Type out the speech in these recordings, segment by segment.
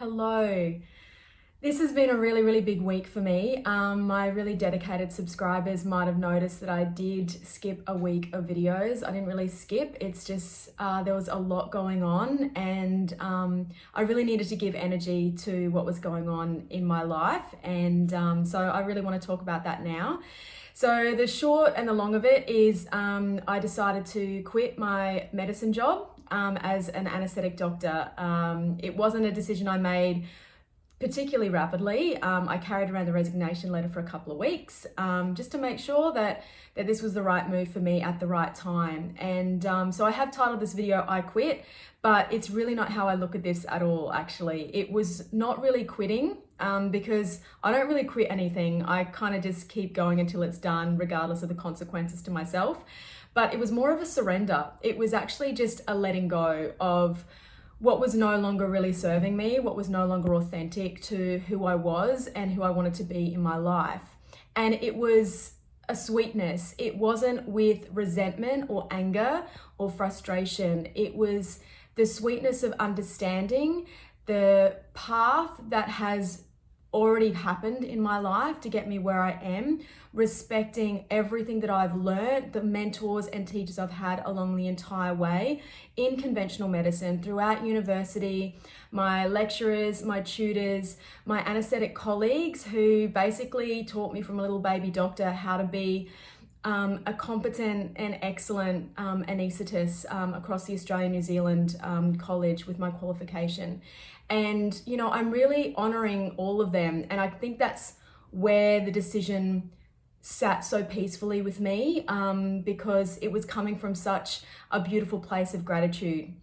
Hello. This has been a really big week for me. My really dedicated subscribers might have noticed that I did skip a week of videos. I didn't really skip, it's just there was a lot going on, and I really needed to give energy to what was going on in my life, and so I really want to talk about that now. So the short and the long of it is I decided to quit my medicine job as an anaesthetic doctor. It wasn't a decision I made particularly rapidly. I carried around the resignation letter for a couple of weeks just to make sure that this was the right move for me at the right time. And so I have titled this video, I Quit, but it's really not how I look at this at all, actually. It was not really quitting because I don't really quit anything. I kind of just keep going until it's done, regardless of the consequences to myself. But it was more of a surrender. It was actually just a letting go of what was no longer really serving me, what was no longer authentic to who I was and who I wanted to be in my life. And it was a sweetness. It wasn't with resentment or anger or frustration. It was the sweetness of understanding the path that has already happened in my life to get me where I am, respecting everything that I've learned, the mentors and teachers I've had along the entire way in conventional medicine, throughout university, my lecturers, my tutors, my anaesthetic colleagues who basically taught me from a little baby doctor how to be a competent and excellent anaesthetist across the Australia-New Zealand college with my qualification. And, you know, I'm really honouring all of them. And I think that's where the decision sat so peacefully with me because it was coming from such a beautiful place of gratitude.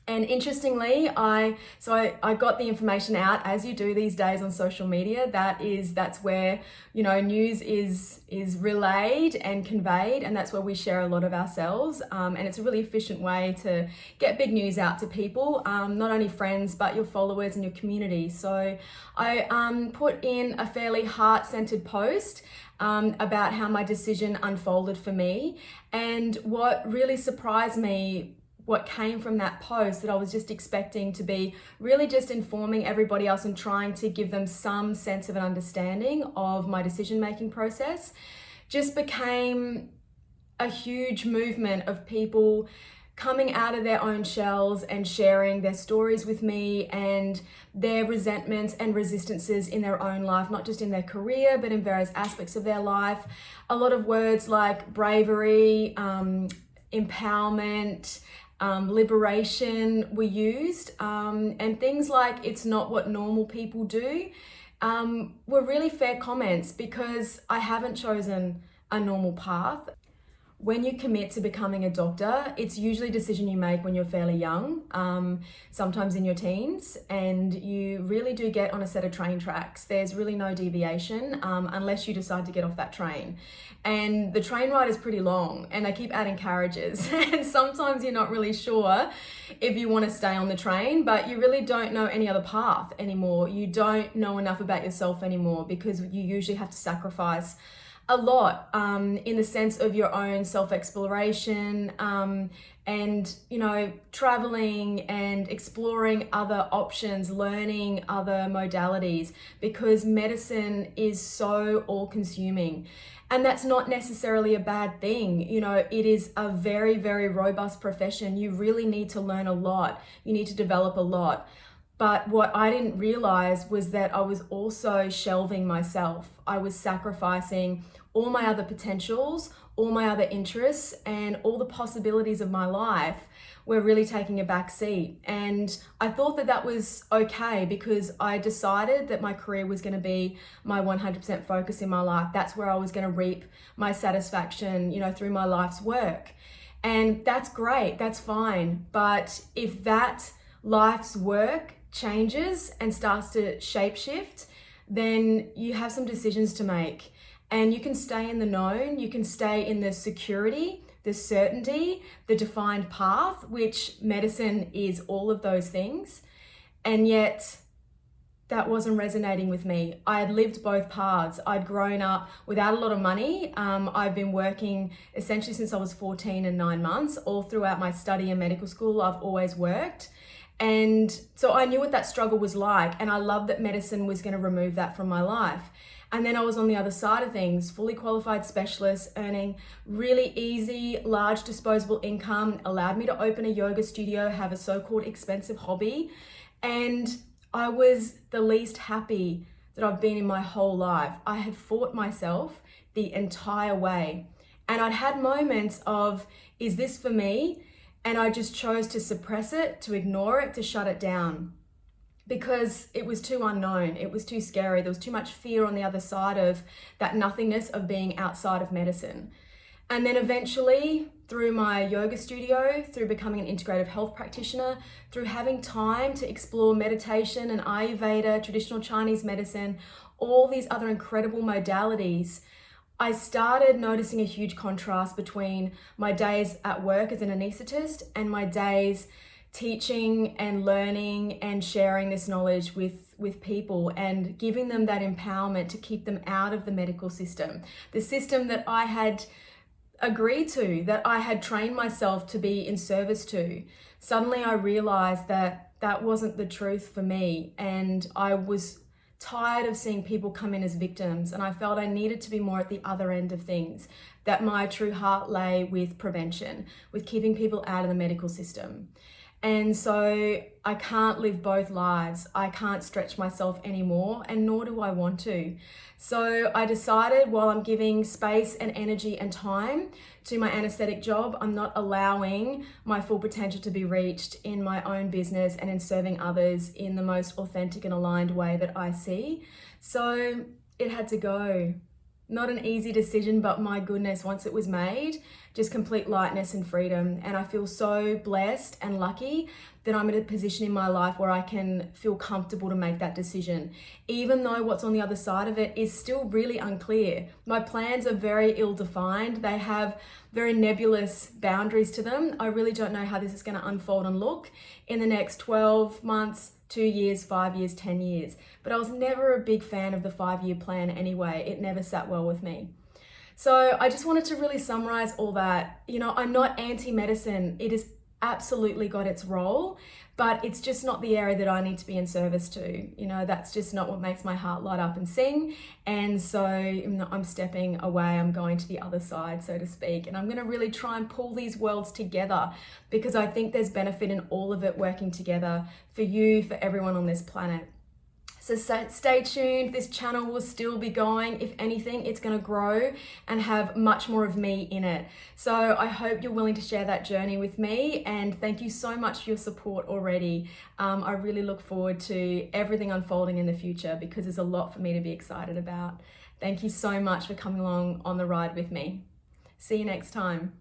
And interestingly, I got the information out, as you do these days on social media. That's where, you know, news is relayed and conveyed, and that's where we share a lot of ourselves. And it's a really efficient way to get big news out to people, not only friends, but your followers and your community. So I put in a fairly heart-centered post about how my decision unfolded for me. And what really surprised me, what came from that post, that I was just expecting to be really just informing everybody else and trying to give them some sense of an understanding of my decision-making process, just became a huge movement of people coming out of their own shells and sharing their stories with me and their resentments and resistances in their own life, not just in their career, but in various aspects of their life. A lot of words like bravery, empowerment, liberation were used, and things like "it's not what normal people do" were really fair comments, because I haven't chosen a normal path. When you commit to becoming a doctor, it's usually a decision you make when you're fairly young, sometimes in your teens, and you really do get on a set of train tracks. There's really no deviation unless you decide to get off that train. And the train ride is pretty long, and they keep adding carriages. And sometimes you're not really sure if you want to stay on the train, but you really don't know any other path anymore. You don't know enough about yourself anymore, because you usually have to sacrifice a lot in the sense of your own self-exploration and, you know, traveling and exploring other options, learning other modalities, because medicine is so all-consuming. And that's not necessarily a bad thing. You know, it is a very robust profession. You really need to learn a lot. You need to develop a lot. But what I didn't realize was that I was also shelving myself. I was sacrificing all my other potentials, all my other interests, and all the possibilities of my life were really taking a back seat. And I thought that that was okay, because I decided that my career was going to be my 100% focus in my life. That's where I was going to reap my satisfaction, you know, through my life's work. And that's great, that's fine. But if that life's work changes and starts to shapeshift, then you have some decisions to make. And you can stay in the known, you can stay in the security, the certainty, the defined path, which medicine is all of those things. And yet that wasn't resonating with me. I had lived both paths. I'd grown up without a lot of money. I've been working essentially since I was 14 and 9 months. All throughout my study and medical school, I've always worked. And so I knew what that struggle was like, and I loved that medicine was going to remove that from my life. And then I was on the other side of things, fully qualified specialist, earning really easy, large disposable income, allowed me to open a yoga studio, have a so-called expensive hobby. And I was the least happy that I've been in my whole life. I had fought myself the entire way. And I'd had moments of, is this for me? And I just chose to suppress it, to ignore it, to shut it down, because it was too unknown. It was too scary. There was too much fear on the other side of that nothingness of being outside of medicine. And then eventually, through my yoga studio, through becoming an integrative health practitioner, through having time to explore meditation and Ayurveda, traditional Chinese medicine, all these other incredible modalities, I started noticing a huge contrast between my days at work as an anaesthetist and my days teaching and learning and sharing this knowledge with people and giving them that empowerment to keep them out of the medical system, the system that I had agreed to, that I had trained myself to be in service to. Suddenly I realized that that wasn't the truth for me, and I was tired of seeing people come in as victims, and I felt I needed to be more at the other end of things, that my true heart lay with prevention, with keeping people out of the medical system. And so I can't live both lives. I can't stretch myself anymore, and nor do I want to. So I decided, while I'm giving space and energy and time to my anaesthetic job, I'm not allowing my full potential to be reached in my own business and in serving others in the most authentic and aligned way that I see. So it had to go. Not an easy decision, but my goodness, once it was made, just complete lightness and freedom. And I feel so blessed and lucky that I'm in a position in my life where I can feel comfortable to make that decision, even though what's on the other side of it is still really unclear. My plans are very ill-defined. They have very nebulous boundaries to them. I really don't know how this is going to unfold and look in the next 12 months, 2 years, 5 years, 10 years. But I was never a big fan of the 5-year plan anyway. It never sat well with me. So I just wanted to really summarize all that. You know, I'm not anti-medicine. It has absolutely got its role, but it's just not the area that I need to be in service to. You know, that's just not what makes my heart light up and sing. And so I'm stepping away. I'm going to the other side, so to speak. And I'm going to really try and pull these worlds together, because I think there's benefit in all of it working together for you, for everyone on this planet. So stay tuned. This channel will still be going. If anything, it's going to grow and have much more of me in it. So I hope you're willing to share that journey with me, and thank you so much for your support already. I really look forward to everything unfolding in the future, because there's a lot for me to be excited about. Thank you so much for coming along on the ride with me. See you next time.